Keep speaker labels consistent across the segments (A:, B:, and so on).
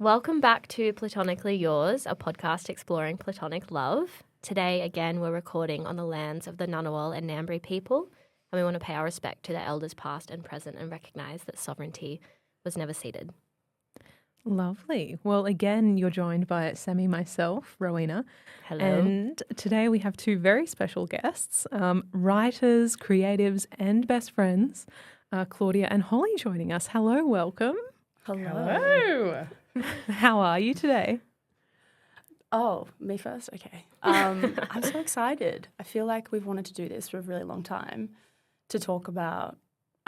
A: Welcome back to Platonically Yours, a podcast exploring platonic love. Today, again, we're recording on the lands of the Ngunnawal and Ngambi people, and we want to pay our respect to their elders past and present and recognise that sovereignty was never ceded.
B: Lovely. Well, again, you're joined by Sami, myself, Rowena.
A: Hello.
B: And today we have two very special guests, writers, creatives, and best friends, Claudia and Holly joining us. Hello, welcome.
C: Hello.
B: How are you today?
C: Oh, me first? Okay. I'm so excited. I feel like we've wanted to do this for a really long time to talk about,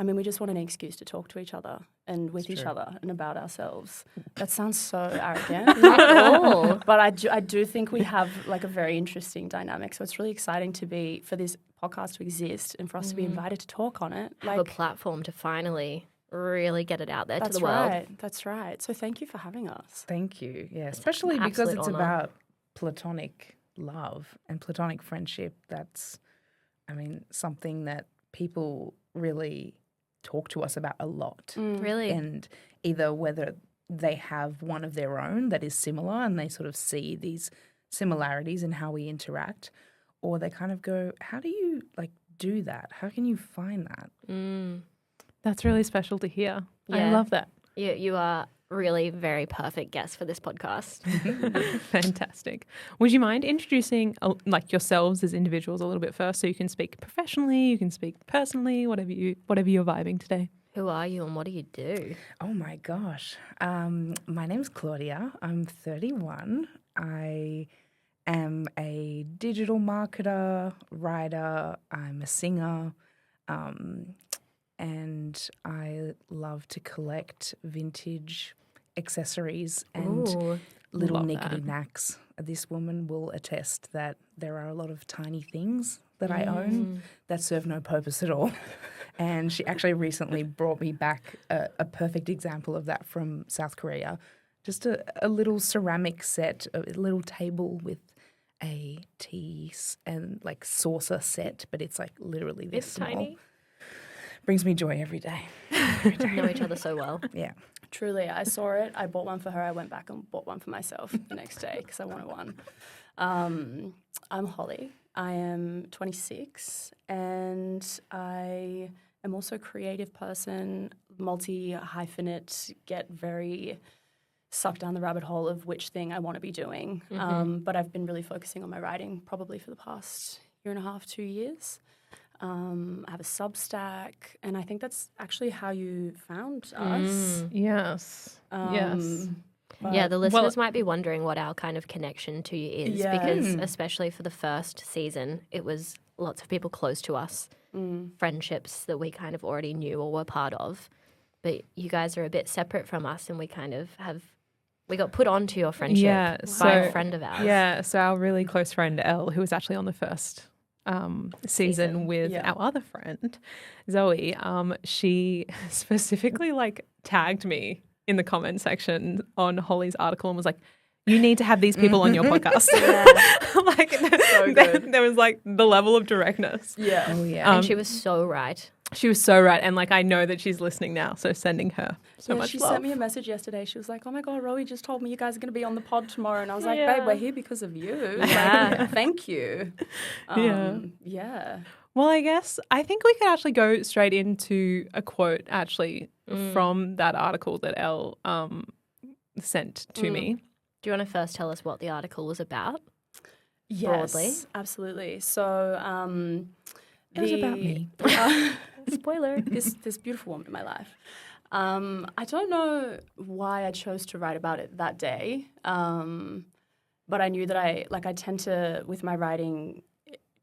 C: we just want an excuse to talk to each other and with each other and about ourselves. That sounds so arrogant.
A: Not at all.
C: But I do think we have like a very interesting dynamic. So it's really exciting for this podcast to exist and for us to be invited to talk on it.
A: Have a platform to finally really get it out there to the world.
C: That's right. So thank you for having us.
D: Thank you. Yeah, especially because it's about platonic love and platonic friendship. That's, something that people really talk to us about a lot.
A: Really?
D: And either whether they have one of their own that is similar and they sort of see these similarities in how we interact, or they kind of go, how do you do that? How can you find that?
B: That's really special to hear.
A: Yeah.
B: I love that.
A: You are really very perfect guest for this podcast.
B: Fantastic. Would you mind introducing yourselves as individuals a little bit first, so you can speak professionally, you can speak personally, whatever you're vibing today?
A: Who are you and what do you do?
D: Oh my gosh. My name's Claudia. I'm 31. I am a digital marketer, writer. I'm a singer. And I love to collect vintage accessories and little nickety knacks. This woman will attest that there are a lot of tiny things that I own that serve no purpose at all. And she actually recently brought me back a perfect example of that from South Korea. Just a little ceramic set, a little table with a tea and saucer set, but it's literally this small.
A: Tiny.
D: Brings me joy every day.
A: Know each other so well.
D: Yeah.
C: Truly, I saw it. I bought one for her. I went back and bought one for myself the next day because I wanted one. I'm Holly. I am 26 and I am also a creative person, multi-hyphenate, get very sucked down the rabbit hole of which thing I want to be doing. But I've been really focusing on my writing probably for the past 1.5, 2 years. I have a Substack, and I think that's actually how you found us.
B: Yes. Yes.
A: Yeah, the listeners might be wondering what our kind of connection to you is because especially for the first season, it was lots of people close to us, friendships that we kind of already knew or were part of. But you guys are a bit separate from us and we kind of we got put onto your friendship by a friend of ours.
B: Yeah, so our really close friend Elle, who was actually on the first season with our other friend, Zoe, she specifically tagged me in the comment section on Holly's article and was like, you need to have these people on your podcast.
C: So good.
B: There was the level of directness.
C: Yeah.
D: Oh, yeah.
A: And she was so right.
B: She was so right. And I know that she's listening now. So sending her so much
C: she
B: love.
C: sent me a message yesterday. She was like, oh my God, Rowie just told me you guys are going to be on the pod tomorrow. And I was like, babe, we're here because of you. Thank you. Yeah.
B: Well, I think we could actually go straight into a quote from that article that Elle sent to me.
A: Do you want to first tell us what the article was about?
C: Yes,
A: broadly?
C: Absolutely. So
D: it was about me.
A: Spoiler.
C: This beautiful woman in my life. I don't know why I chose to write about it that day, but I knew that I tend to, with my writing,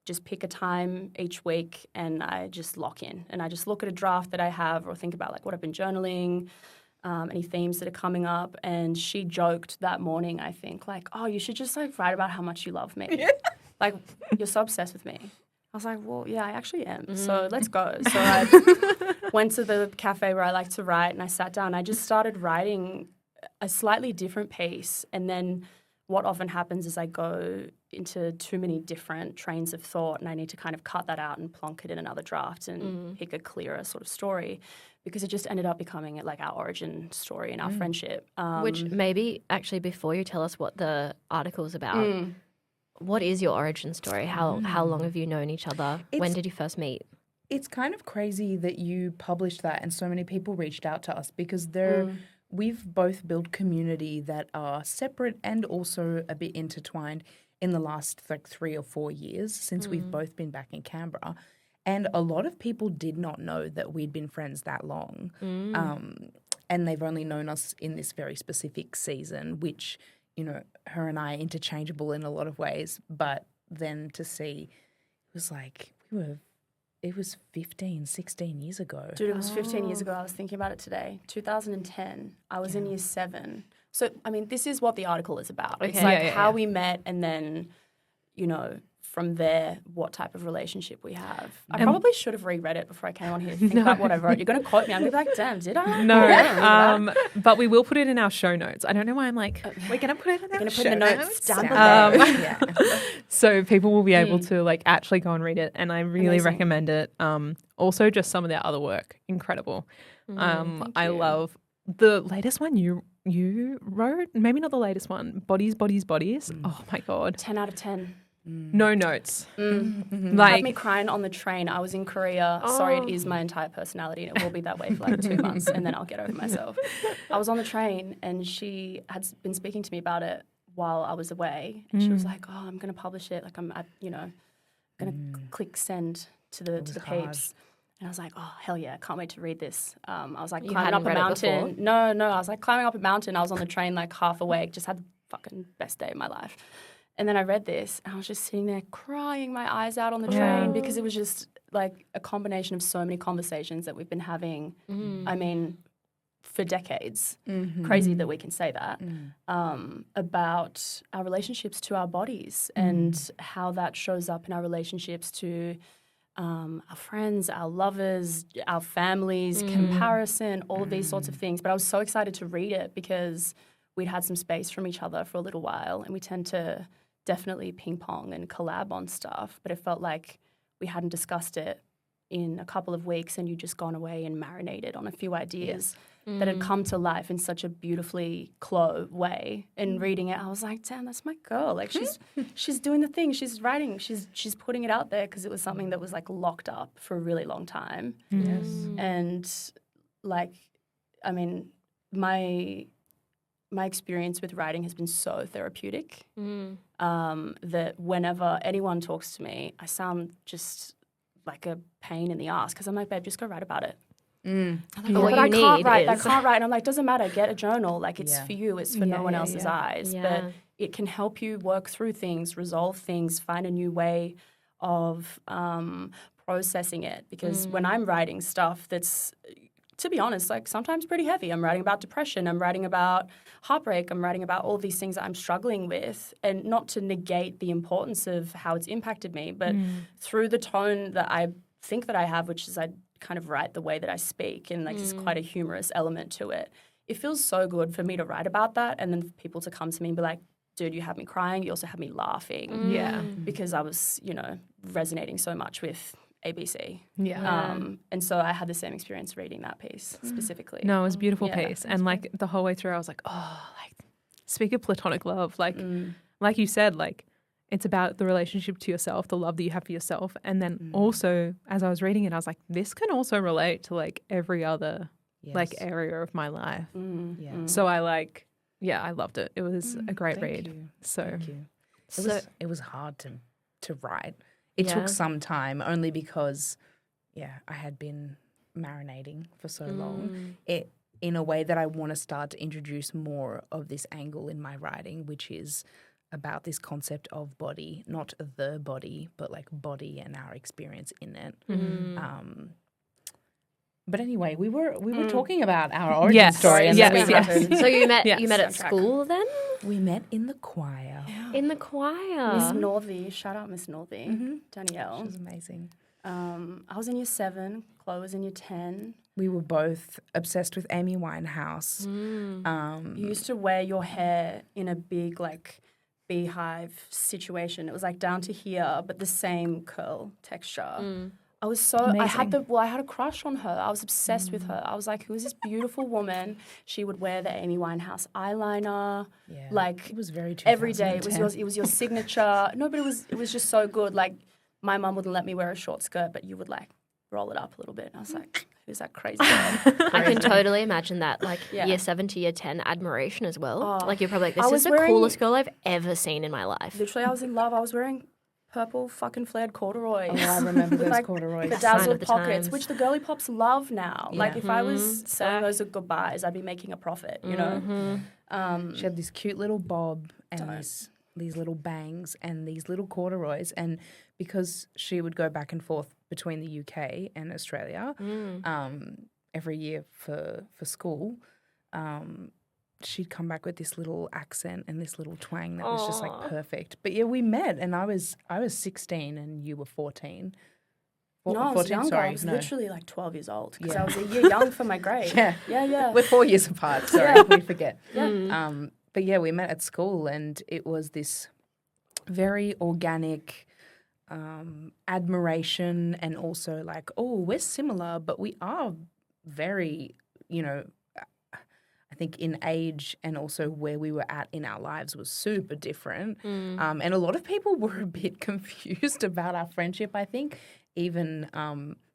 C: just pick a time each week and I just lock in. And I just look at a draft that I have or think about what I've been journaling, any themes that are coming up. And she joked that morning, I think, oh, you should just write about how much you love me. You're so obsessed with me. I was like, well, yeah, I actually am. So let's go. So I went to the cafe where I like to write and I sat down. I just started writing a slightly different piece. And then what often happens is I go into too many different trains of thought and I need to kind of cut that out and plonk it in another draft and pick a clearer sort of story, because it just ended up becoming like our origin story in our friendship.
A: Which maybe actually before you tell us what the article is about, what is your origin story? How long have you known each other? When did you first meet?
D: It's kind of crazy that you published that and so many people reached out to us, because we've both built community that are separate and also a bit intertwined in the last like 3 or 4 years since we've both been back in Canberra. And a lot of people did not know that we'd been friends that long. And they've only known us in this very specific season, which, you know, her and I are interchangeable in a lot of ways. But then to see, it was like it was 15, 16 years ago.
C: Dude, it was 15 years ago. I was thinking about it today. 2010. I was in year 7. So, I mean, this is what the article is about. Okay. It's like how we met and then, you know, from there, what type of relationship we have. I probably should have reread it before I came on here to think about what I wrote. You're going to quote me. I'm going to be like, damn, did I?
B: No, but we will put it in our show notes. I don't know why I'm like, we're going to put it in our show notes
C: down below.
B: So people will be able to like actually go and read it, and I really recommend it. Also, just some of their other work, incredible. I love the latest one you wrote. Maybe not the latest one. Bodies. Oh my god.
C: 10 out of 10.
B: No notes.
C: Like, had me crying on the train. I was in Korea. Sorry, it is my entire personality, and it will be that way for like 2 months, and then I'll get over myself. I was on the train, and she had been speaking to me about it while I was away, and she was like, "Oh, I'm going to publish it. Like, I'm going to click send to the peeps." And I was like, "Oh, hell yeah! Can't wait to read this." I was like climbing up a mountain. No, I was like climbing up a mountain. I was on the train like half awake. Just had the fucking best day of my life. And then I read this and I was just sitting there crying my eyes out on the train because it was just like a combination of so many conversations that we've been having, I mean, for decades. Crazy that we can say that, about our relationships to our bodies and how that shows up in our relationships to our friends, our lovers, our families, comparison, all of these sorts of things. But I was so excited to read it because we'd had some space from each other for a little while, and we tend to definitely ping pong and collab on stuff, but it felt like we hadn't discussed it in a couple of weeks, and you'd just gone away and marinated on a few ideas that had come to life in such a beautifully way. And reading it, I was like, damn, that's my girl. Like she's doing the thing, she's writing, she's putting it out there, because it was something that was like locked up for a really long time. Yes. And like, I mean, my experience with writing has been so therapeutic that whenever anyone talks to me, I sound just like a pain in the ass, because I'm like, babe, just go write about it. Like, but I can't write. And I'm like, doesn't matter. Get a journal. Like, it's for you. It's for no one else's eyes. Yeah. But it can help you work through things, resolve things, find a new way of processing it. Because when I'm writing stuff that's, to be honest, like sometimes pretty heavy. I'm writing about depression. I'm writing about heartbreak. I'm writing about all these things that I'm struggling with, and not to negate the importance of how it's impacted me, but through the tone that I think that I have, which is I kind of write the way that I speak, and like there's quite a humorous element to it. It feels so good for me to write about that, and then for people to come to me and be like, dude, you had me crying. You also had me laughing. Yeah. Because I was, resonating so much with ABC. Yeah. And so I had the same experience reading that piece specifically.
B: No, it was a beautiful piece. And like the whole way through I was like, oh, like speak of platonic love. Like you said, like it's about the relationship to yourself, the love that you have for yourself. And then also as I was reading it, I was like, this can also relate to like every other like area of my life. Yeah. So I loved it. It was a great read.
D: You.
B: So
D: Thank you. It was hard to write. It took some time, only because, I had been marinating for so long. It in a way that I want to start to introduce more of this angle in my writing, which is about this concept of body, not the body, but like body and our experience in it. But anyway, we were talking about our origin story. And
A: So you met at school then?
D: We met in the choir.
A: Yeah. In the choir.
C: Miss Northey. Shout out Miss Northey. Danielle.
D: She was amazing.
C: I was in year 7. Chloe was in year 10.
D: We were both obsessed with Amy Winehouse.
C: You used to wear your hair in a big, like, beehive situation. It was like down to here, but the same curl texture. I was so amazing. I had a crush on her. I was obsessed with her. I was like, who is this beautiful woman? She would wear the Amy Winehouse eyeliner.
D: Yeah,
C: like
D: it was very 2010.
C: every day. It was your signature. No, but it was just so good. Like my mum wouldn't let me wear a short skirt, but you would like roll it up a little bit. And I was like, who's that crazy girl?
A: I can totally imagine that, like year 7 to year 10 admiration as well. Like you're probably like, this is the coolest girl I've ever seen in my life.
C: Literally, I was in love. I was wearing purple fucking flared corduroys.
D: Oh, I remember those corduroys.
C: Bedazzled pockets, which the girly pops love now. Yeah. Like if I was selling those at goodbyes, I'd be making a profit, you know?
D: She had this cute little bob and these little bangs and these little corduroys. And because she would go back and forth between the UK and Australia every year for school, she'd come back with this little accent and this little twang that was just like perfect. But yeah, we met and I was 16 and you were 14.
C: No, I was
D: 14,
C: younger.
D: sorry,
C: I was
D: no.
C: literally like 12 years old because I was a year young for my grade. Yeah.
D: We're 4 years apart. Sorry, we forget. But yeah, we met at school and it was this very organic admiration and also like, oh, we're similar, but we are very, you know, I think in age and also where we were at in our lives was super different. And a lot of people were a bit confused about our friendship, I think. Even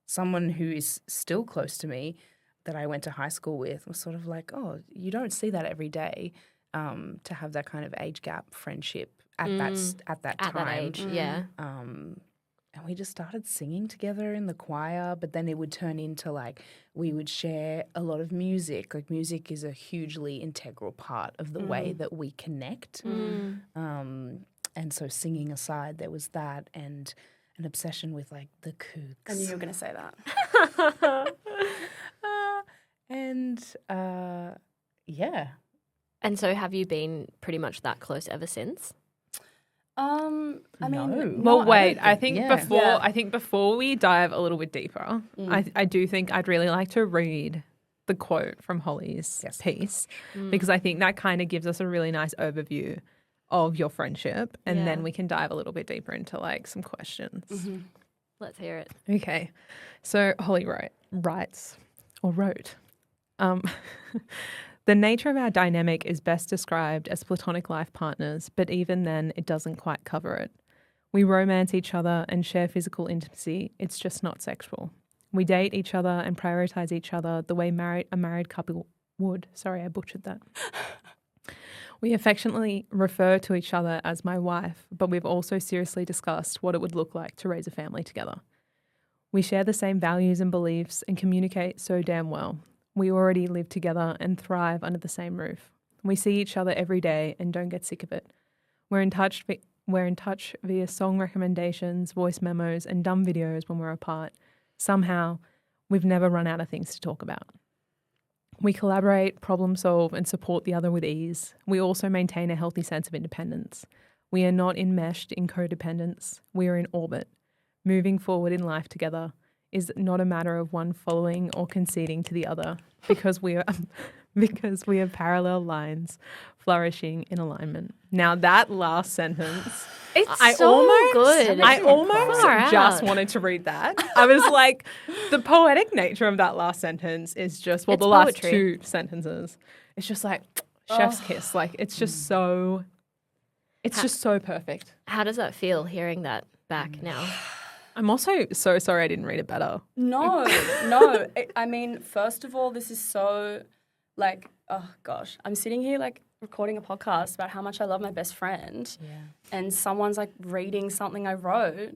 D: someone who is still close to me that I went to high school with was sort of like, oh, you don't see that every day to have that kind of age gap friendship at that time.
A: That age, yeah.
D: And we just started singing together in the choir, but then it would turn into like we would share a lot of music. Like music is a hugely integral part of the way that we connect. And so singing aside, there was that and an obsession with like the Kooks.
C: I knew you were going to say that.
D: Yeah.
A: And so have you been pretty much that close ever since?
C: I mean,
B: well, wait. I think before we dive a little bit deeper, I do think I'd really like to read the quote from Holly's piece because I think that kind of gives us a really nice overview of your friendship, and then we can dive a little bit deeper into like some questions.
A: Let's hear it.
B: Okay, so Holly wrote. The nature of our dynamic is best described as platonic life partners, but even then it doesn't quite cover it. We romance each other and share physical intimacy, it's just not sexual. We date each other and prioritize each other the way a married couple would. Sorry, I butchered that. We affectionately refer to each other as my wife, but we've also seriously discussed what it would look like to raise a family together. We share the same values and beliefs and communicate so damn well. We already live together and thrive under the same roof. We see each other every day and don't get sick of it. We're in touch via song recommendations, voice memos, and dumb videos when we're apart. Somehow, we've never run out of things to talk about. We collaborate, problem solve, and support the other with ease. We also maintain a healthy sense of independence. We are not enmeshed in codependence. We are in orbit. Moving forward in life together is not a matter of one following or conceding to the other because we are parallel lines flourishing in alignment. Now that last sentence,
A: good.
B: I almost just wanted to read that. I was like, the poetic nature of that last sentence is just, the last two sentences. It's just like chef's kiss. Like it's just so perfect.
A: How does that feel hearing that back now?
B: I'm also so sorry I didn't read it better.
C: No. I mean, first of all, this is so, like, oh, gosh. I'm sitting here, like, recording a podcast about how much I love my best friend. Yeah. And someone's, like, reading something I wrote.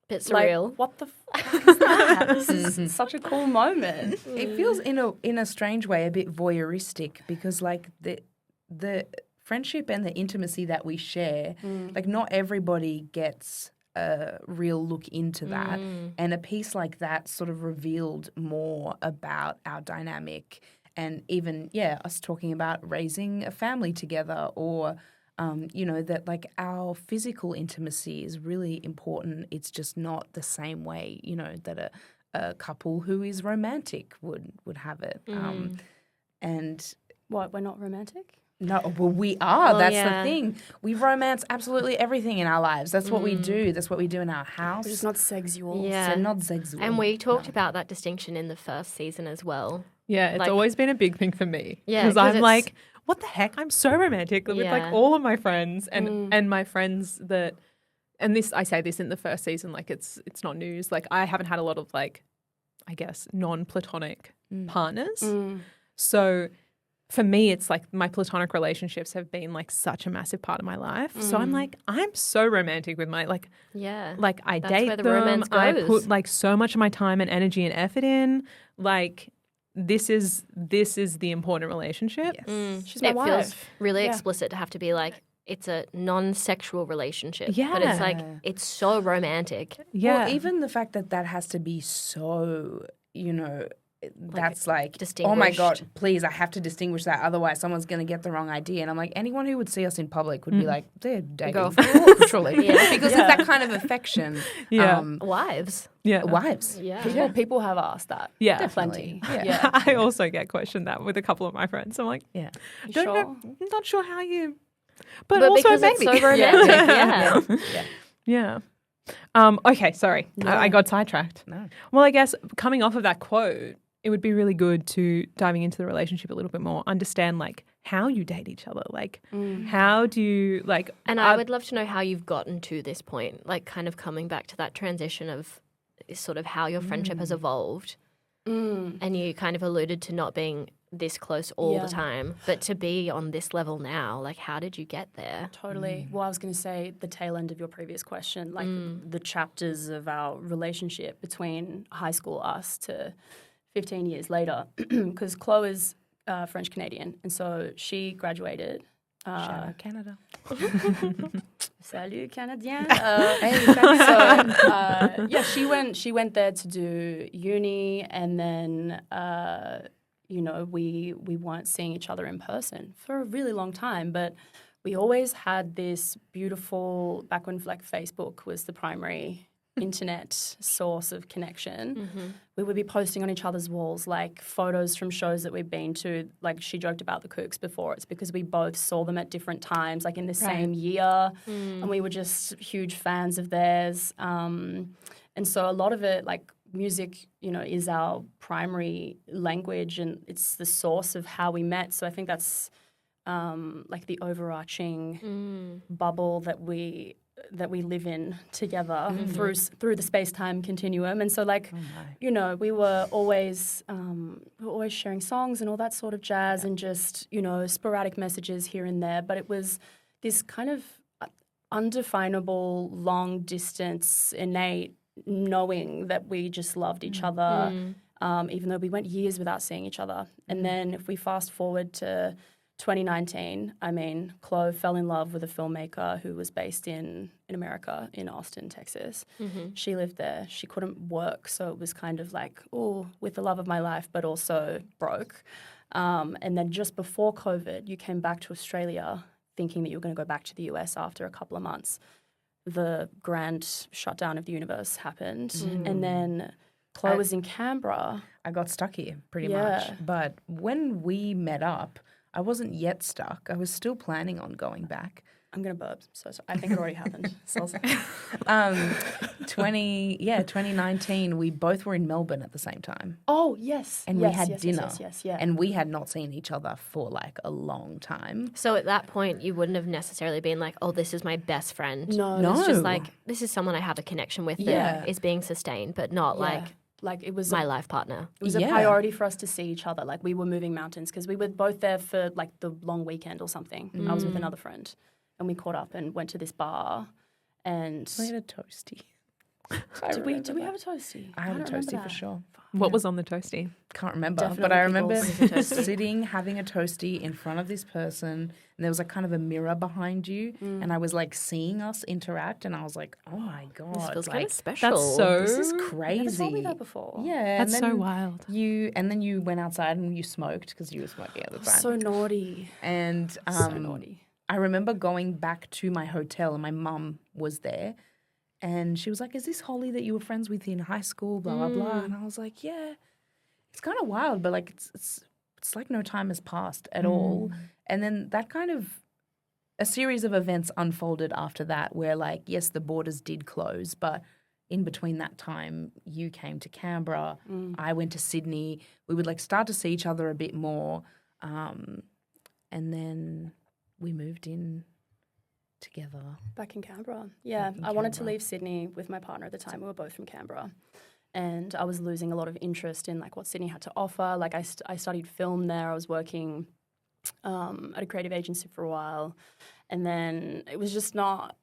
A: Bit surreal.
C: Like, what the fuck is that? This is such a cool moment.
D: It feels, in a strange way, a bit voyeuristic because, like, the friendship and the intimacy that we share, like, not everybody gets a real look into that. And a piece like that sort of revealed more about our dynamic and even, us talking about raising a family together or, that like our physical intimacy is really important. It's just not the same way, that a couple who is romantic would have it. And
C: what, we're not romantic?
D: No, well, we are. That's the thing. We romance absolutely everything in our lives. That's what we do. That's what we do in our house.
C: We're just not sexual.
A: Yeah.
D: So not sexual.
A: And we talked about that distinction in the first season as well.
B: Yeah, it's always been a big thing for me.
A: Yeah,
B: because I'm like, what the heck? I'm so romantic with like all of my friends and my friends that, and this, I say this in the first season, like it's not news. Like I haven't had a lot of like, I guess, non-platonic partners. So for me, it's like my platonic relationships have been like such a massive part of my life. So I'm like, I'm so romantic with my like I date
A: where the
B: them.
A: romance goes.
B: I put like so much of my time and energy and effort in. Like this is the important relationship.
D: Yes.
C: She's my wife.
A: Feels really explicit to have to be like, it's a non-sexual relationship.
B: Yeah.
A: But it's like, it's so romantic.
B: Yeah.
D: Well, even the fact that has to be so, that's like, oh my God, please, I have to distinguish that. Otherwise, someone's going to get the wrong idea. And I'm like, anyone who would see us in public would be like, they're dating. Literally. Because it's that kind of affection.
B: Yeah.
A: Wives.
B: Yeah.
D: Wives.
A: Yeah.
C: People have asked that.
B: Yeah.
C: Definitely.
D: Yeah.
B: I also get questioned that with a couple of my friends. I'm like, not sure how you, but also
A: because
B: maybe.
A: It's so romantic.
B: Yeah. Okay, sorry.
C: No.
B: I got sidetracked.
D: No.
B: Well, I guess coming off of that quote, it would be really good to diving into the relationship a little bit more, understand like how you date each other, like how do you like.
A: And I would love to know how you've gotten to this point, like kind of coming back to that transition of sort of how your friendship has evolved. And you kind of alluded to not being this close all the time, but to be on this level now, like how did you get there?
C: Totally. Well, I was going to say the tail end of your previous question, like the chapters of our relationship between high school us to 15 years later, because Chloe is French-Canadian, and so she graduated.
D: Shout out Canada.
C: Salut, Canadien.
D: Hey,
C: she went there to do uni, and then we weren't seeing each other in person for a really long time, but we always had this beautiful, back when like Facebook was the primary internet source of connection, we would be posting on each other's walls like photos from shows that we've been to. Like she joked about the Kooks before. It's because we both saw them at different times, like in the same year, and we were just huge fans of theirs. And so a lot of it, like music, is our primary language, and it's the source of how we met. So I think that's like the overarching bubble that we live in together through the space-time continuum. And so like, we were always sharing songs and all that sort of jazz and just, sporadic messages here and there. But it was this kind of undefinable, long distance, innate knowing that we just loved each other, even though we went years without seeing each other. And then if we fast forward to 2019, Chloe fell in love with a filmmaker who was based in America, in Austin, Texas. She lived there. She couldn't work, so it was kind of like, with the love of my life, but also broke. And then just before COVID, you came back to Australia thinking that you were going to go back to the US after a couple of months. The grand shutdown of the universe happened. And then Chloe was in Canberra.
D: I got stuck here pretty much. But when we met up, I wasn't yet stuck. I was still planning on going back.
C: I'm going to burp. So I think it already happened.
D: 2019, we both were in Melbourne at the same time.
C: Oh, yes.
D: And we had dinner.
C: Yes.
D: And we had not seen each other for like a long time.
A: So at that point, you wouldn't have necessarily been like, oh, this is my best friend.
C: No.
A: It's just like, this is someone I have a connection with that is being sustained, but not like
C: it was
A: my life partner.
C: It was a priority for us to see each other. Like we were moving mountains because we were both there for like the long weekend or something. I was with another friend and we caught up and went to this bar and
D: we had a toasty.
C: Did we have a toasty?
D: I had a toasty for sure.
B: What was on the toasty?
D: Can't remember,
C: Definitely
D: but I remember sitting, having a toasty in front of this person, and there was like kind of a mirror behind you, and I was like seeing us interact, and I was like, oh my God.
A: This feels
D: like,
A: kind of special.
B: That's so...
D: This is crazy.
C: You never told me that before.
D: Yeah.
B: That's so wild.
D: And then you went outside and you smoked because you were smoking at the time.
C: So naughty.
D: And
C: so naughty.
D: I remember going back to my hotel and my mum was there. And she was like, is this Holly that you were friends with in high school, blah, blah, blah. And I was like, yeah. It's kind of wild, but like it's it's like no time has passed at all. And then that kind of a series of events unfolded after that where, like, yes, the borders did close, but in between that time, you came to Canberra, I went to Sydney. We would, like, start to see each other a bit more. And then we moved in together.
C: Back in Canberra. Yeah, I wanted to leave Sydney with my partner at the time. We were both from Canberra. And I was losing a lot of interest in, like, what Sydney had to offer. Like, I studied film there. I was working at a creative agency for a while. And then it was just not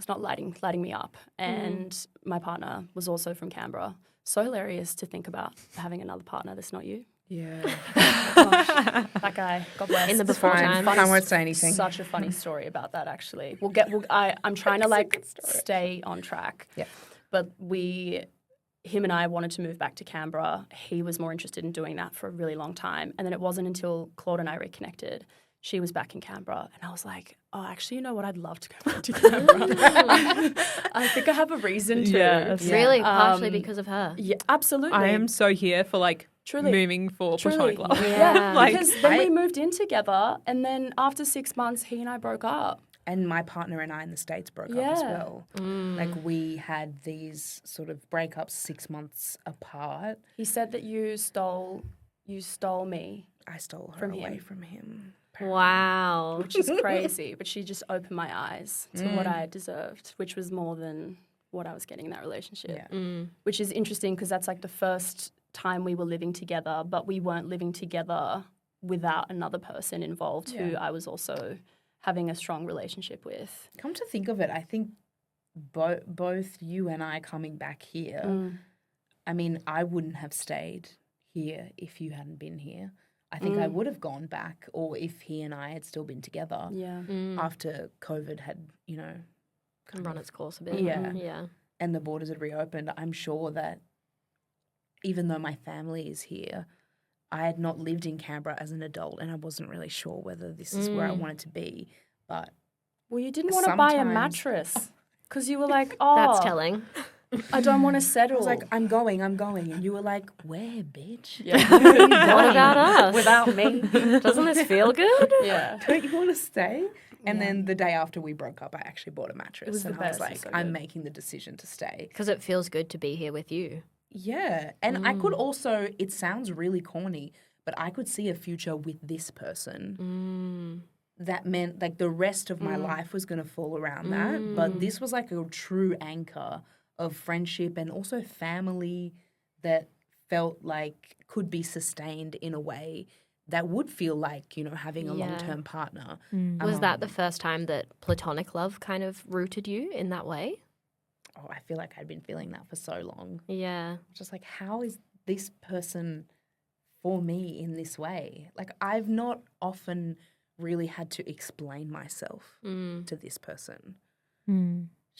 C: lighting me up. And my partner was also from Canberra. So hilarious to think about having another partner that's not you.
D: Yeah.
C: That guy, God bless.
A: In the before times.
D: I won't say anything.
C: Such a funny story about that, actually. I'm trying to, like, stay on track.
D: Yeah.
C: But him and I wanted to move back to Canberra. He was more interested in doing that for a really long time. And then it wasn't until Claude and I reconnected. She was back in Canberra. And I was like, oh, actually, you know what? I'd love to go back to Canberra. I think I have a reason to.
B: Yes.
A: Yeah. Really? Partially because of her?
C: Yeah, absolutely.
B: I am so here for, like, moving for platonic love.
C: Yeah.
B: Like,
C: because then we moved in together. And then after 6 months, he and I broke up.
D: And my partner and I in the States broke up as well. Like, we had these sort of breakups 6 months apart.
C: He said that you stole me.
D: I stole her away from him.
A: Wow.
C: Which is crazy. But she just opened my eyes to what I had deserved, which was more than what I was getting in that relationship. Yeah. Which is interesting because that's, like, the first time we were living together, but we weren't living together without another person involved who I was also having a strong relationship with.
D: Come to think of it, I think both you and I coming back here, I mean, I wouldn't have stayed here if you hadn't been here. I think I would have gone back, or if he and I had still been together after COVID had, you know,
A: run its course a bit.
D: Yeah. And the borders had reopened. I'm sure that even though my family is here, I had not lived in Canberra as an adult, and I wasn't really sure whether this is where I wanted to be. But
C: you didn't want to buy a mattress because you were like, oh,
A: that's telling.
C: I don't want to settle.
D: I was like, I'm going. And you were like, where, bitch?
C: Yeah.
A: What about us?
C: Without me.
A: Doesn't this feel good?
C: Yeah.
D: Don't you want to stay? And then the day after we broke up, I actually bought a mattress.
C: I was
D: like, I'm making the decision to stay.
A: Because it feels good to be here with you.
D: Yeah. And I could also, it sounds really corny, but I could see a future with this person. That meant, like, the rest of my life was going to fall around that. But this was like a true anchor of friendship and also family that felt like could be sustained in a way that would feel like, you know, having a long-term partner.
A: Was that the first time that platonic love kind of rooted you in that way?
D: Oh, I feel like I'd been feeling that for so long.
A: Yeah.
D: Just like, how is this person for me in this way? Like, I've not often really had to explain myself to this person.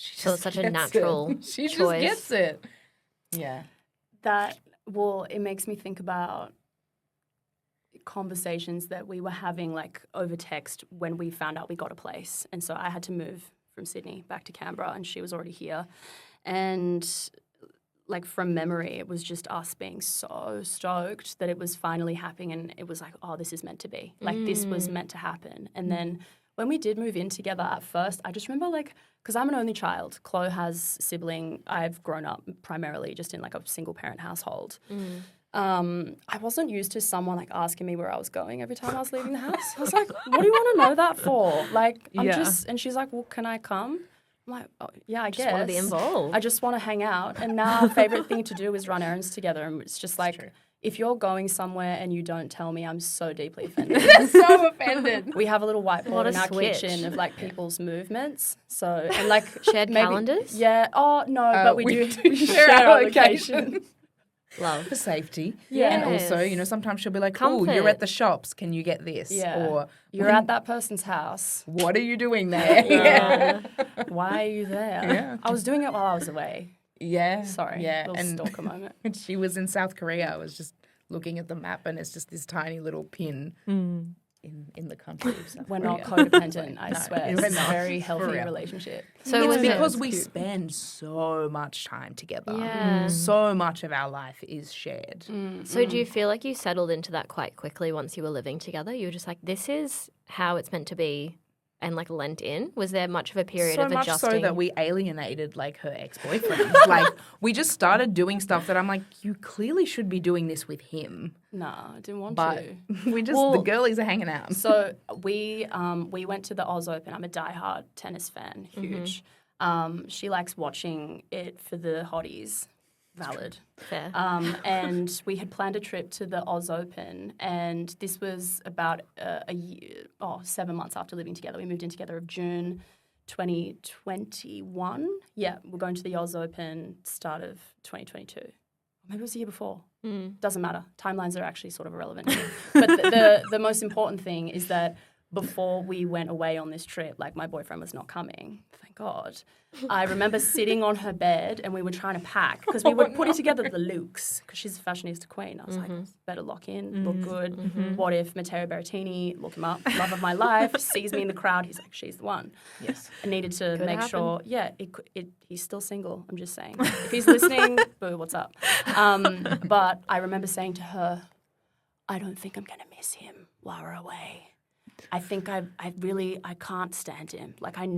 A: So it's such a natural
D: She
A: choice.
D: just gets it. Yeah.
C: It makes me think about conversations that we were having, like, over text when we found out we got a place. And so I had to move from Sydney back to Canberra, and she was already here. And, like, from memory, it was just us being so stoked that it was finally happening, and it was like, oh, this is meant to be. Like, this was meant to happen. And then when we did move in together at first, I just remember, like, because I'm an only child. Chloe has sibling. I've grown up primarily just in, like, a single-parent household. I wasn't used to someone, like, asking me where I was going every time I was leaving the house. I was like, what do you want to know that for? Like, and she's like, well, can I come? I'm like, oh, yeah, I guess.
A: I just want to be involved.
C: I just want to hang out. And now our favourite thing to do is run errands together. And it's just like, if you're going somewhere and you don't tell me, I'm so deeply offended.
D: So offended.
C: We have a little whiteboard in our kitchen of, like, people's movements. So, and, like,
A: shared calendars?
C: Yeah. Oh, no, but we do share our location.
A: Love.
D: For safety.
C: Yeah.
D: And also, you know, sometimes she'll be like, oh, you're at the shops. Can you get this?
C: Yeah.
D: Or
C: you're at that person's house.
D: What are you doing there?
C: Why are you there?
D: Yeah.
C: I was doing it while I was away.
D: Yeah.
C: Sorry.
D: Yeah.
C: Little stalker moment.
D: When she was in South Korea, I was just looking at the map and it's just this tiny little pin in the country.
C: We're not codependent, I swear. It's a very healthy relationship.
D: So it's because we spend so much time together.
A: Yeah.
D: So much of our life is shared.
A: So do you feel like you settled into that quite quickly once you were living together? You were just like, this is how it's meant to be, and like lent in? Was there much of a period of adjusting?
D: So much so that we alienated like her ex-boyfriend. Like we just started doing stuff that I'm like, you clearly should be doing this with him.
C: No, I didn't want
D: but
C: to.
D: We just the girlies are hanging out.
C: So we went to the Oz Open. I'm a diehard tennis fan, huge. She likes watching it for the hotties. Valid.
A: Fair.
C: And we had planned a trip to the Oz Open, and this was about 7 months after living together. We moved in together of June 2021. Yeah, we're going to the Oz Open start of 2022. Maybe it was the year before. Doesn't matter. Timelines are actually sort of irrelevant here. But the most important thing is that before we went away on this trip, like my boyfriend was not coming, thank God. I remember sitting on her bed and we were trying to pack because we were putting together the looks because she's a fashionista queen. I was like, better lock in, look good. What if Matteo Berrettini, look him up, love of my life, sees me in the crowd, he's like, she's the one.
D: Yes.
C: I needed to make sure, he's still single, I'm just saying. If he's listening, boo, what's up? But I remember saying to her, I don't think I'm going to miss him while we're away. I think I can't stand him. Like I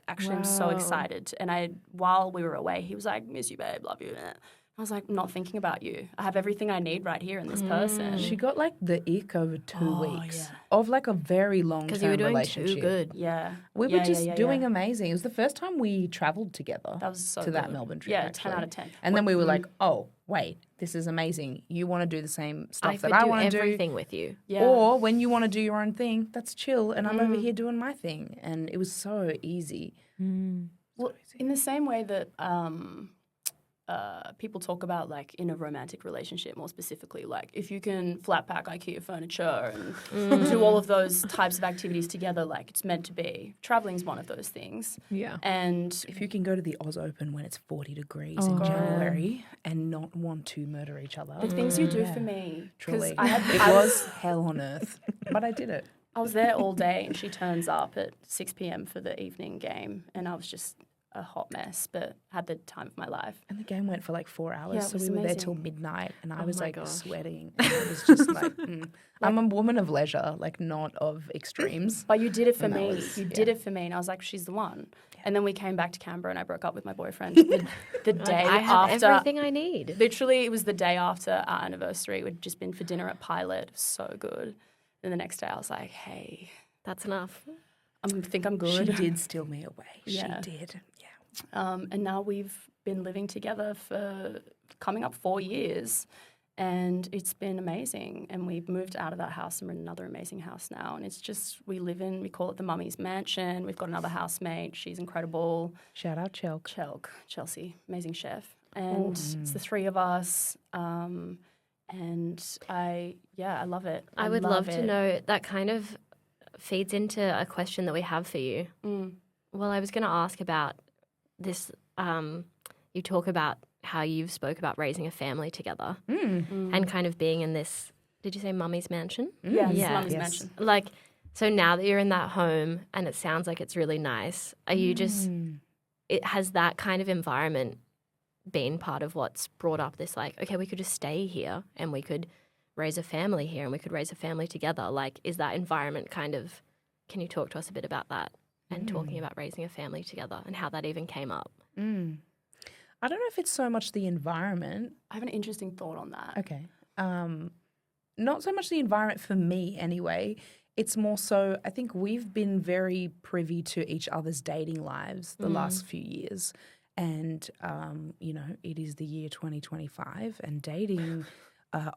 C: actually am so excited. And while we were away, he was like, miss you, babe, love you. I was like, I'm not thinking about you. I have everything I need right here in this person.
D: She got like the ick over 2 weeks of like a very long-term relationship.
A: Because you were doing too good.
C: Yeah.
D: We were just doing amazing. It was the first time we travelled together.
C: That was so
D: to
C: good.
D: that Melbourne trip.
C: Yeah,
D: actually.
C: 10 out of 10.
D: And then we were like, oh, wait, this is amazing. You want to do the same stuff that I want to do.
A: everything with you.
C: Yeah.
D: Or when you want to do your own thing, that's chill. And I'm over here doing my thing. And it was so easy.
C: Well, in the same way that people talk about, like, in a romantic relationship, more specifically, like, if you can flat pack IKEA furniture and do all of those types of activities together, like, it's meant to be. Traveling's one of those things.
B: Yeah.
C: And
D: if you can go to the Oz Open when it's 40 degrees in January and not want to murder each other.
C: The things you do for me.
D: Truly.
C: It
D: it was hell on earth, but I did it.
C: I was there all day and she turns up at 6 p.m. for the evening game and I was just a hot mess, but had the time of my life.
D: And the game went for like 4 hours,
C: Yeah,
D: so
C: it
D: we
C: was
D: were there
C: amazing.
D: till midnight, and I was like sweating. And it was just like, I'm a woman of leisure, like not of extremes.
C: But you did it for me. You did it for me, and I was like, she's the one. And then we came back to Canberra, and I broke up with my boyfriend the day
A: I have
C: after.
A: everything I need.
C: Literally, it was the day after our anniversary. We'd just been for dinner at Pilot. It was so good. Then the next day, I was like, hey,
A: That's enough.
C: I think I'm good.
D: She did steal me away.
C: Yeah.
D: She did. Yeah.
C: And now we've been living together for coming up 4 years, and it's been amazing. And we've moved out of that house and we're in another amazing house now. And it's just, we call it the Mummy's Mansion. We've got another housemate. She's incredible.
D: Shout out
C: Chelsea, amazing chef. And it's the three of us. And I love it.
A: I would love to know, that kind of feeds into a question that we have for you. Well, I was going to ask about this. You talk about how you've spoke about raising a family together and kind of being in this, did you say Mummy's Mansion?
C: Yeah, Mummy's Mansion.
A: Like, so now that you're in that home and it sounds like it's really nice, are you just, has that kind of environment been part of what's brought up this, like, okay, we could just stay here and we could raise a family here and we could raise a family together? Like, is that environment kind of, can you talk to us a bit about that and talking about raising a family together and how that even came up?
D: I don't know if it's so much the environment.
C: I have an interesting thought on that.
D: Okay. Not so much the environment for me anyway. It's more so, I think we've been very privy to each other's dating lives the last few years. And, it is the year 2025 and dating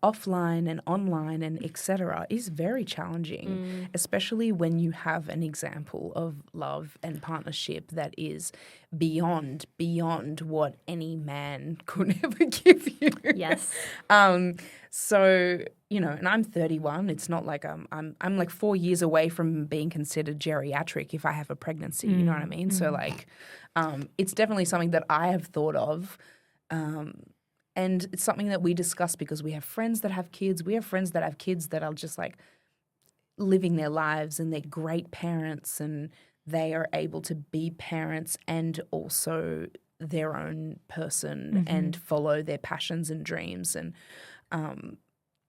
D: offline and online and et cetera is very challenging, especially when you have an example of love and partnership that is beyond what any man could ever give you.
A: Yes.
D: So, and I'm 31. It's not like I'm like 4 years away from being considered geriatric if I have a pregnancy, you know what I mean? So like it's definitely something that I have thought of. And it's something that we discuss because we have friends that have kids. We have friends that have kids that are just like, living their lives and they're great parents and they are able to be parents and also their own person and follow their passions and dreams. And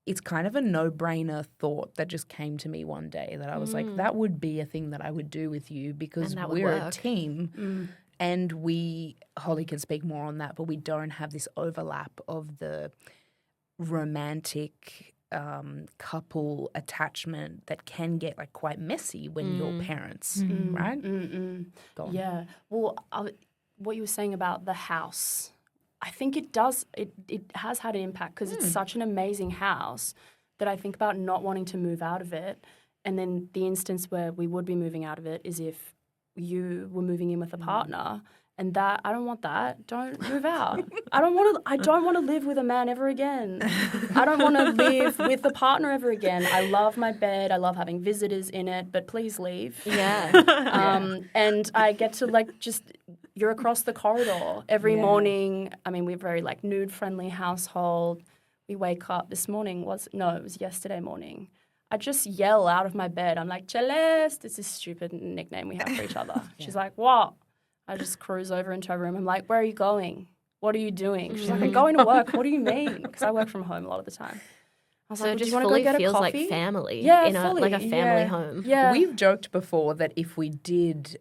D: it's kind of a no-brainer thought that just came to me one day that I was like, that would be a thing that I would do with you because we're a team and Holly can speak more on that, but we don't have this overlap of the romantic couple attachment that can get like quite messy when you're parents, right? Go on.
C: Yeah. Well, what you were saying about the house, I think it does. It has had an impact because it's such an amazing house that I think about not wanting to move out of it. And then the instance where we would be moving out of it is if you were moving in with a partner. And that, I don't want that. Don't move out. I don't want to live with a man ever again. I don't want to live with a partner ever again. I love my bed. I love having visitors in it, but please leave.
A: Yeah.
C: And I get to you're across the corridor every morning. I mean, we're very nude-friendly household. We wake up this morning. It was yesterday morning. I just yell out of my bed. I'm like, Celeste. It's this stupid nickname we have for each other. She's like, what? I just cruise over into her room. I'm like, where are you going? What are you doing? She's like, I'm going to work. What do you mean? Because I work from home a lot of the time. I was
A: so
C: like,
A: it just
C: do you want to
A: fully
C: go get
A: feels
C: a
A: like
C: coffee?
A: family.
C: Yeah,
A: in
C: fully.
A: like a family home.
C: Yeah.
D: We've joked before that if we did,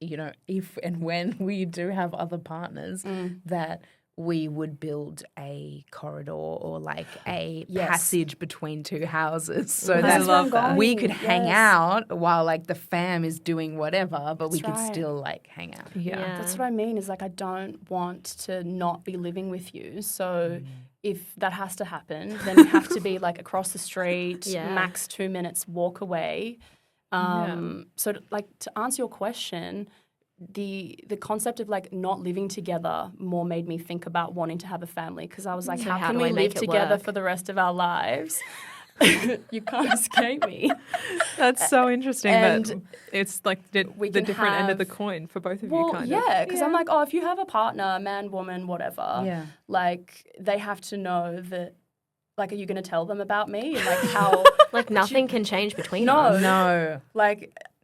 D: if and when we do have other partners, that we would build a corridor or like a passage between two houses so that we could hang out while like the fam is doing whatever, but we could still like hang out.
A: Yeah.
C: That's what I mean is I don't want to not be living with you. So if that has to happen, then you have to be like across the street, max 2 minutes walk away. So to answer your question, the concept of not living together more made me think about wanting to have a family because I was like, how can we live together for the rest of our lives? You can't escape me.
B: That's so interesting. And it's like the different end of the coin for both of you, kind of.
C: Yeah, because I'm like, if you have a partner, man, woman, whatever, they have to know that. Are you going to tell them about me? And how?
A: Nothing can change between us.
D: No.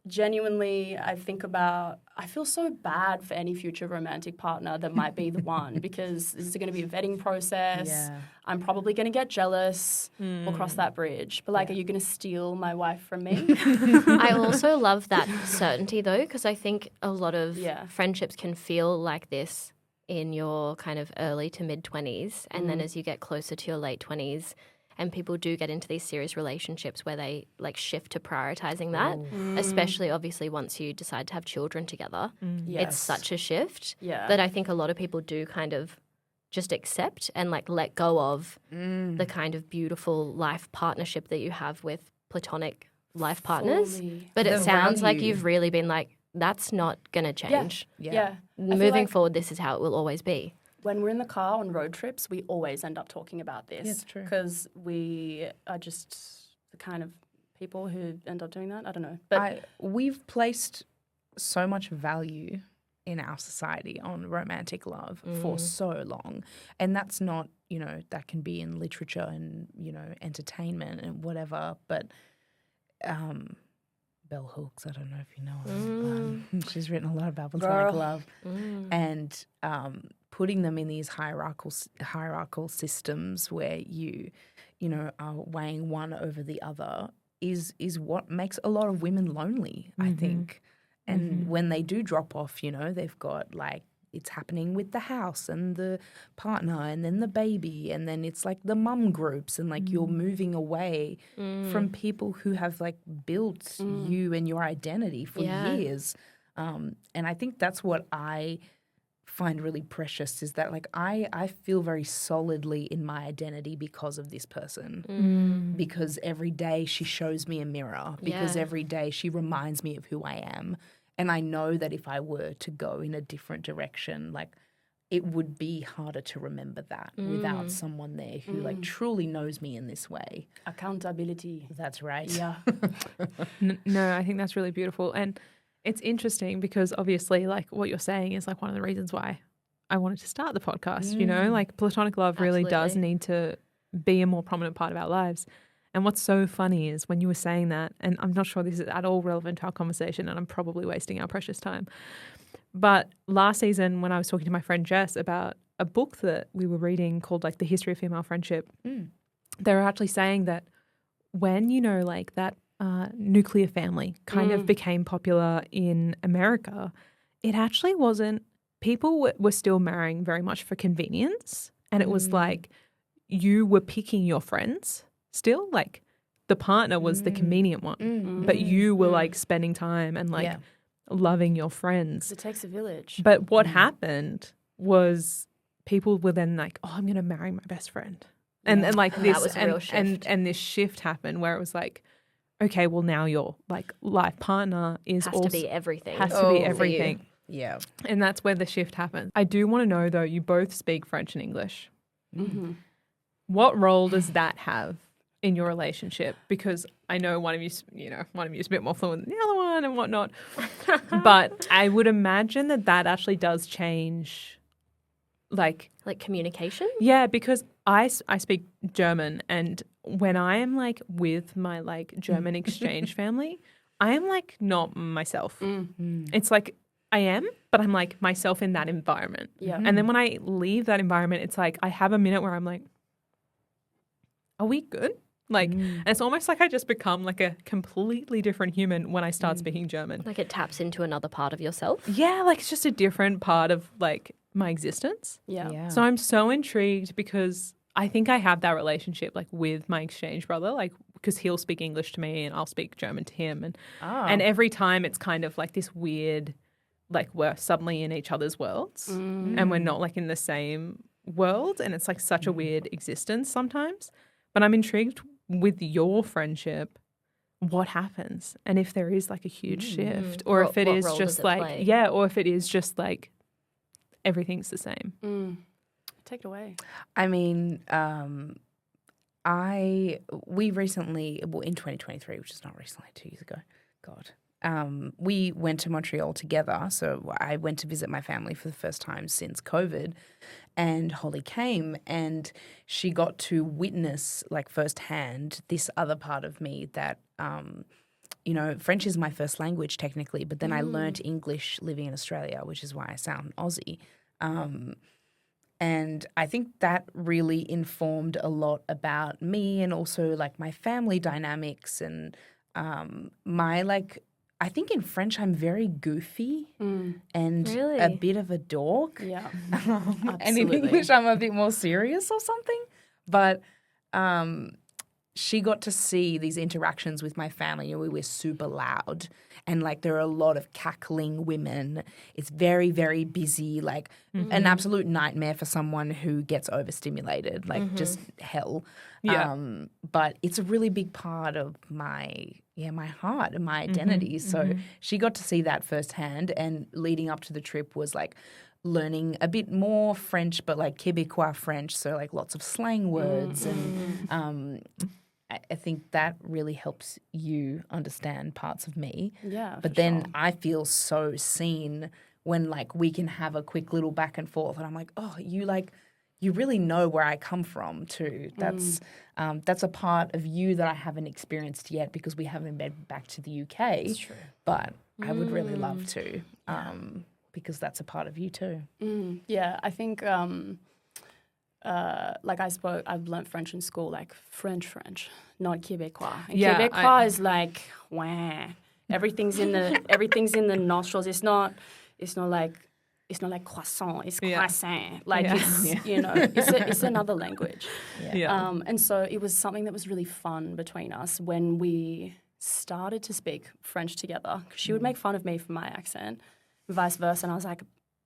C: Genuinely, I feel so bad for any future romantic partner that might be the one because this is going to be a vetting process. Yeah. I'm probably going to get jealous. We'll cross that bridge. But are you going to steal my wife from me?
A: I also love that certainty though because I think a lot of friendships can feel like this in your kind of early to mid-20s and then as you get closer to your late 20s and people do get into these serious relationships where they shift to prioritizing that, especially obviously once you decide to have children together. It's such a shift that I think a lot of people do kind of just accept and let go of the kind of beautiful life partnership that you have with platonic life partners. But it sounds like you've really been that's not going to change.
C: Yeah.
A: Moving forward, this is how it will always be.
C: When we're in the car on road trips, we always end up talking about this.
D: It's true.
C: Because we are just the kind of people who end up doing that. I don't know. But
D: we've placed so much value in our society on romantic love for so long. And that's not, that can be in literature and, entertainment and whatever. But Bell Hooks, I don't know if you know her. She's written a lot about platonic love. And putting them in these hierarchical systems where you are weighing one over the other is what makes a lot of women lonely, I think. And when they do drop off, they've got it's happening with the house and the partner and then the baby and then it's the mum groups and you're moving away from people who have built you and your identity for years. And I think that's what I find really precious is that I feel very solidly in my identity because of this person. Because every day she shows me a mirror, because every day she reminds me of who I am. And I know that if I were to go in a different direction, it would be harder to remember that without someone there who truly knows me in this way.
C: Accountability.
D: That's right.
C: Yeah.
B: No, I think that's really beautiful. And it's interesting because obviously what you're saying is one of the reasons why I wanted to start the podcast, platonic love really does need to be a more prominent part of our lives. And what's so funny is when you were saying that, and I'm not sure this is at all relevant to our conversation, and I'm probably wasting our precious time, but last season when I was talking to my friend Jess about a book that we were reading called like The History of Female Friendship, they were actually saying that when, you know, like that nuclear family kind of became popular in America, it actually wasn't, people were still marrying very much for convenience. And it was like you were picking your friends still, like the partner was the convenient one, but you were like spending time and like loving your friends.
C: It takes a village.
B: But what happened was people were then like, oh, I'm going to marry my best friend. And like this,
A: that was a real shift.
B: And this shift happened where it was like, okay, well now your like life partner is
A: has to be everything.
B: Has to be everything.
D: Yeah.
B: And that's where the shift happens. I do want to know though, you both speak French and English. What role does that have in your relationship? Because I know one of you is a bit more fluent than the other one and whatnot. But I would imagine that actually does change, like
A: communication?
B: Yeah, because I speak German, and when I am like with my like German exchange family, I am like not myself. It's like I am, but I'm like myself in that environment.
C: Yeah.
B: And then when I leave that environment, it's like I have a minute where I'm like, are we good? Like, and it's almost like I just become like a completely different human when I start speaking German.
A: Like it taps into another part of yourself?
B: Yeah, like it's just a different part of like my existence.
C: Yeah.
B: So I'm so intrigued because I think I have that relationship like with my exchange brother, like because he'll speak English to me and I'll speak German to him. And every time it's kind of like this weird, like we're suddenly in each other's worlds and we're not like in the same world. And it's like such a weird existence sometimes. But I'm intrigued with your friendship, what happens? And if there is like a huge shift or if it is just like, or if it is just like everything's the same.
C: Take it away.
D: I mean, we recently, well, in 2023, which is not recently, 2 years ago, God, we went to Montreal together. So I went to visit my family for the first time since COVID, and Holly came and she got to witness like firsthand this other part of me that, French is my first language technically, but then I learnt English living in Australia, which is why I sound Aussie. And I think that really informed a lot about me and also like my family dynamics and I think in French I'm very goofy and a bit of a dork.
C: Yeah,
D: and in English I'm a bit more serious or something. But she got to see these interactions with my family. We were super loud and like there are a lot of cackling women. It's very, very busy, like an absolute nightmare for someone who gets overstimulated, like just hell.
B: Yeah.
D: But it's a really big part of my heart and my identity. So she got to see that firsthand, and leading up to the trip was like learning a bit more French, but like Québécois French, so like lots of slang words and I think that really helps you understand parts of me.
C: Yeah,
D: but then I feel so seen when like we can have a quick little back and forth, and I'm like, oh, you really know where I come from too. That's a part of you that I haven't experienced yet because we haven't been back to the UK.
C: That's true.
D: But I would really love to because that's a part of you too.
C: Yeah, I think I've learned French in school, like French, not Québécois. And Québécois is like, wah. Everything's in the nostrils. It's not like croissant. It's croissant. Like it's another language.
B: Yeah.
C: And so it was something that was really fun between us when we started to speak French together. She would make fun of me for my accent, vice versa, and I was like,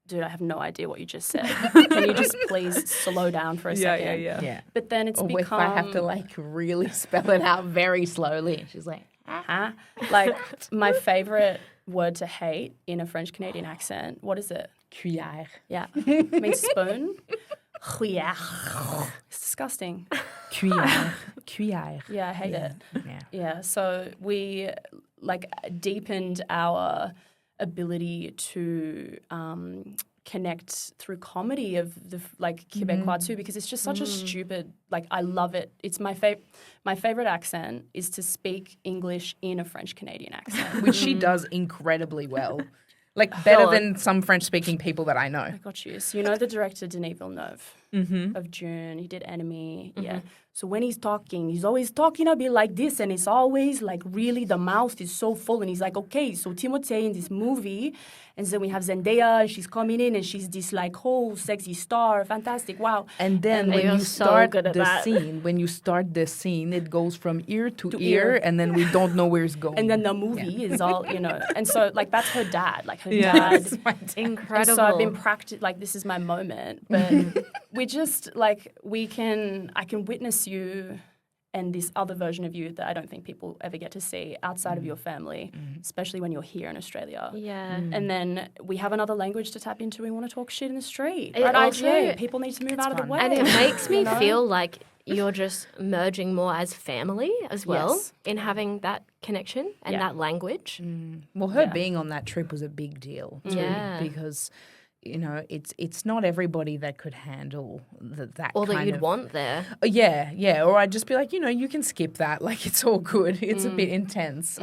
C: dude, I have no idea what you just said. Can you just please slow down for a second?
D: Yeah.
C: But then it's
D: or if I have to like really spell it out very slowly. She's like,
C: huh? Like my favorite word to hate in a French Canadian accent. What is it?
D: Cuillère.
C: Yeah. It means spoon. Cuillère. It's disgusting.
D: Cuillère.
C: Yeah, I hate it.
D: Yeah.
C: So we like deepened our ability to connect through comedy of the Quebecois too, because it's just such a stupid, I love it. It's my favorite accent is to speak English in a French Canadian accent.
D: Which she does incredibly well. Better than some French-speaking people that I know.
C: I got you. So you know the director Denis Villeneuve of Dune. He did Enemy. Yeah. So when he's talking, he's always talking a bit like this, and it's always really the mouth is so full, and he's like, okay, so Timothée in this movie, and then we have Zendaya, and she's coming in, and she's this whole sexy star, fantastic, wow.
D: And then when you start the scene, it goes from ear to ear, and then we don't know where it's going.
C: And then the movie is all, and so that's her dad, her dad.
A: Incredible.
C: And so I've been this is my moment, but we just I can witness you and this other version of you that I don't think people ever get to see outside of your family, especially when you're here in Australia.
A: Yeah.
C: And then we have another language to tap into. We want to talk shit in the street.
A: It
C: right?
A: also,
C: people need to move out of the way.
A: And it makes me feel like you're just merging more as family as well in having that connection and that language.
D: Well, her being on that trip was a big deal too, because it's not everybody that could handle that
A: or
D: kind
A: that you'd
D: of,
A: want there.
D: Yeah. Or I'd just be like, you can skip that. It's all good. It's a bit intense.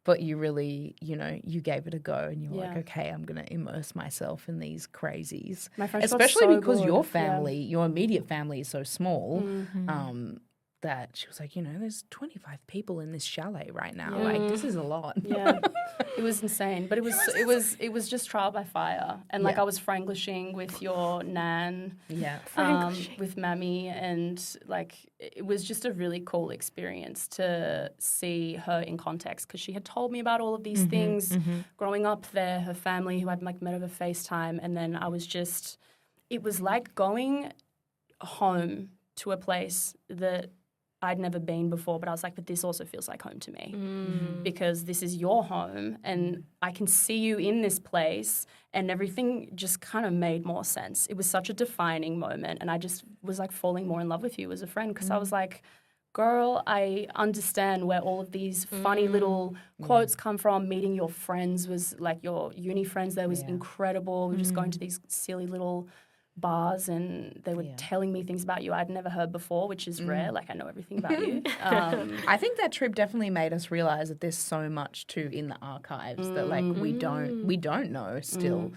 D: But you really, you gave it a go, and you were like, okay, I'm going to immerse myself in these crazies.
C: My friends
D: especially
C: so
D: because
C: good.
D: your family, your immediate family is so small. That she was like, there's 25 people in this chalet right now. This is a lot.
C: Yeah, it was insane, but it was just trial by fire. And I was Franglishing with your nan, with Mammy, and it was just a really cool experience to see her in context, because she had told me about all of these things growing up there, her family who I'd met over FaceTime, and then I was just, it was like going home to a place that I'd never been before, but I was like, but this also feels like home to me because this is your home and I can see you in this place, and everything just kind of made more sense. It was such a defining moment, and I just was falling more in love with you as a friend, because I was like, girl, I understand where all of these funny little quotes come from. Meeting your friends was your uni friends there was incredible. We were just going to these silly little bars, and they were telling me things about you I'd never heard before, which is rare. I know everything about you.
D: I think that trip definitely made us realize that there's so much too in the archives that we don't know still.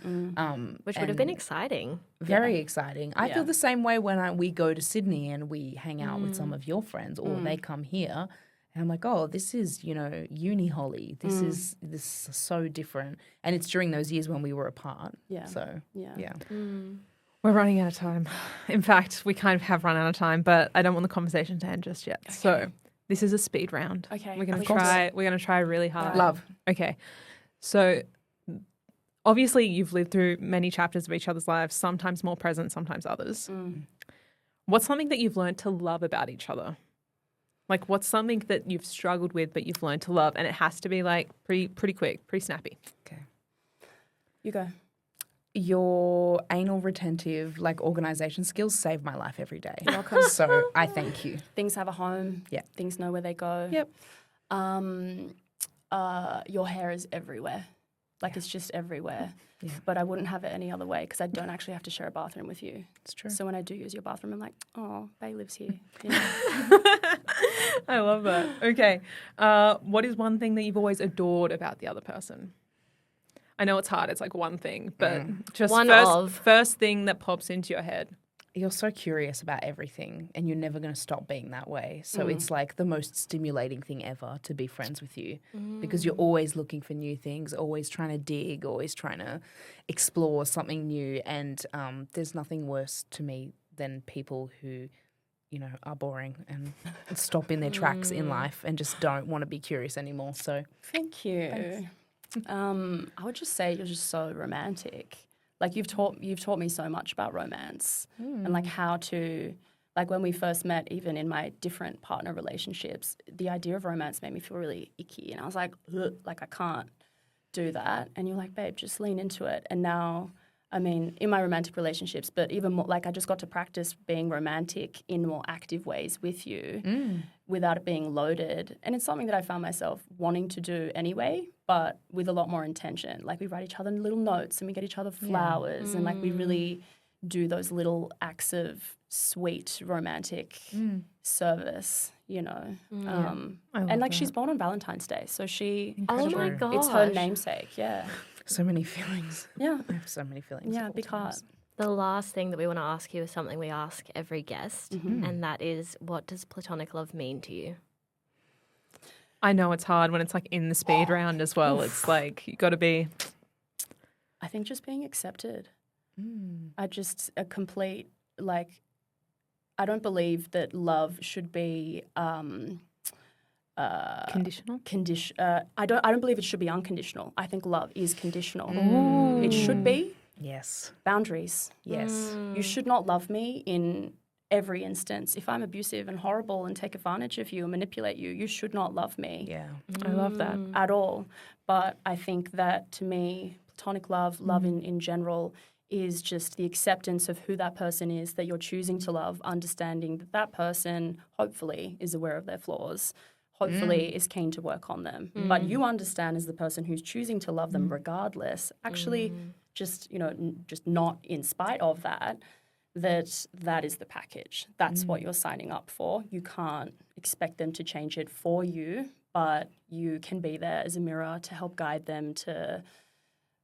A: Which would have been exciting.
D: Very exciting. I feel the same way when we go to Sydney and we hang out with some of your friends, or they come here. And I'm like, oh, this is, uni Holly. This is so different. And it's during those years when we were apart. Yeah. So, yeah.
B: We're running out of time. In fact, we kind of have run out of time, but I don't want the conversation to end just yet. Okay. So this is a speed round.
C: Okay.
B: We're going to try really hard.
D: Love.
B: Okay. So obviously you've lived through many chapters of each other's lives, sometimes more present, sometimes others. What's something that you've learned to love about each other? What's something that you've struggled with but you've learned to love? And it has to be pretty quick, pretty snappy.
D: Okay.
C: You go.
D: Your anal retentive, organisation skills save my life every day.
C: You're welcome.
D: So I thank you.
C: Things have a home.
D: Yeah.
C: Things know where they go.
D: Yep.
C: Your hair is everywhere. It's just everywhere. Yeah. But I wouldn't have it any other way, because I don't actually have to share a bathroom with you.
D: It's true.
C: So when I do use your bathroom, I'm like, oh, Bae lives here.
B: I love that. Okay. What is one thing that you've always adored about the other person? I know it's hard. It's one thing, but just first thing that pops into your head.
D: You're so curious about everything, and you're never going to stop being that way. So it's the most stimulating thing ever to be friends with you, because you're always looking for new things, always trying to dig, always trying to explore something new. And there's nothing worse to me than people who, are boring and stop in their tracks in life and just don't want to be curious anymore. So
C: thank you. Thanks. I would just say you're just so romantic. You've taught me so much about romance and how to, when we first met, even in my different partner relationships, the idea of romance made me feel really icky, and I was like, ugh, I can't do that. And you're like, babe, just lean into it. And now I mean, in my romantic relationships, but even more, like I just got to practice being romantic in more active ways with you without it being loaded. And it's something that I found myself wanting to do anyway, but with a lot more intention. Like we write each other little notes and we get each other flowers and like we really do those little acts of sweet romantic service, you know. And like she's born on Valentine's Day, so she
A: oh my god,
C: it's her namesake. Yeah.
D: So many feelings.
C: Yeah.
D: I have so many feelings.
C: Yeah, big heart.
A: The last thing that we want to ask you is something we ask every guest, and that is, what does platonic love mean to you?
B: I know it's hard when it's like in the speed round as well. It's like you got to be.
C: I think just being accepted. I just a complete like. I don't believe that love should be
B: Conditional?
C: I don't believe it should be unconditional. I think love is conditional. It should be.
D: Yes.
C: Boundaries.
D: Yes.
C: You should not love me in every instance. If I'm abusive and horrible and take advantage of you and manipulate you, you should not love me.
D: Yeah.
B: I love that.
C: At all. But I think that to me, platonic love in general, is just the acceptance of who that person is that you're choosing to love, understanding that that person hopefully is aware of their flaws, hopefully is keen to work on them. But you understand as the person who's choosing to love them regardless, actually just, you know, just not in spite of that, that is the package. That's what you're signing up for. You can't expect them to change it for you, but you can be there as a mirror to help guide them to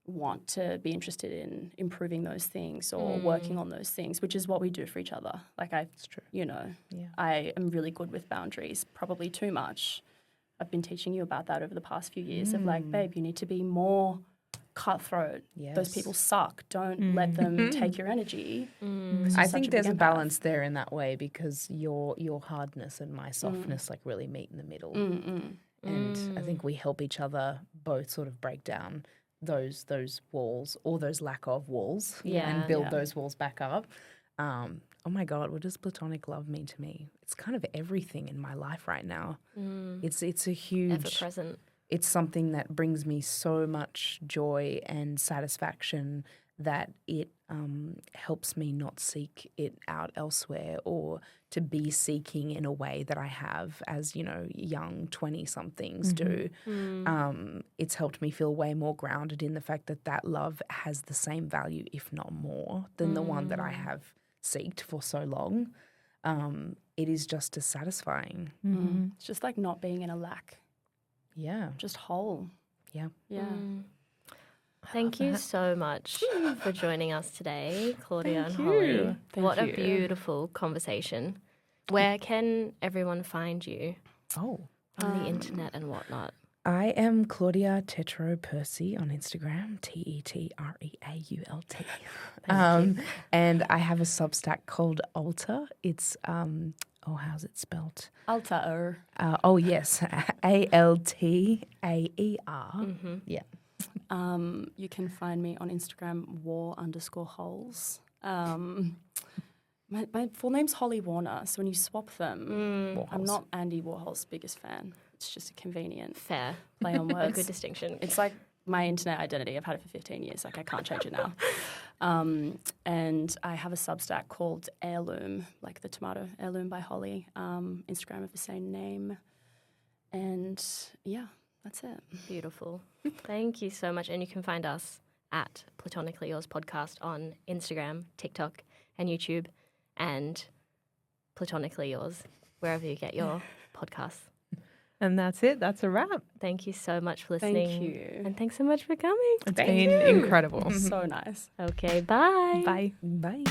C: want to be interested in improving those things or working on those things, which is what we do for each other. Like it's true. You know, I am really good with boundaries, probably too much. I've been teaching you about that over the past few years of like, babe, you need to be more cutthroat.
D: Yes.
C: Those people suck. Don't let them take your energy.
D: I think there's a balance there in that way because your hardness and my softness like really meet in the middle. And I think we help each other both sort of break down those walls or those lack of walls and build those walls back up. Oh my God, what does platonic love mean to me? It's kind of everything in my life right now. It's a huge...
A: Ever-present.
D: It's something that brings me so much joy and satisfaction that it helps me not seek it out elsewhere or to be seeking in a way that I have as, you know, young 20-somethings do. It's helped me feel way more grounded in the fact that that love has the same value, if not more, than the one that I have seeked for so long. It is just as satisfying.
C: It's just like not being in a lack.
D: Yeah.
C: Just whole.
D: Yeah.
C: Yeah.
A: Thank you so much for joining us today, Claudia and Holly. What a beautiful conversation. Where can everyone find you?
D: On
A: the internet and whatnot.
D: I am Claudia Tétreault-Percy on Instagram, Tétreault. And I have a Substack called Alter. It's how's it spelled?
C: Alter.
D: Yes, Altaer. Yeah.
C: You can find me on Instagram, war_holes. My full name's Holly Warner, so when you swap them, I'm not Andy Warhol's biggest fan. It's just a convenient
A: fair
C: play on words.
A: A good distinction.
C: It's like my internet identity. I've had it for 15 years. Like I can't change it now. And I have a Substack called Heirloom, like the tomato, Heirloom by Holly. Instagram of the same name. And yeah, that's it.
A: Beautiful. Thank you so much. And you can find us at Platonically Yours Podcast on Instagram, TikTok, and YouTube, and Platonically Yours, wherever you get your podcasts.
B: And that's it. That's a wrap.
A: Thank you so much for listening.
C: Thank you.
A: And thanks so much for coming.
B: It's been incredible.
C: So nice.
A: Okay, bye.
B: Bye.
D: Bye.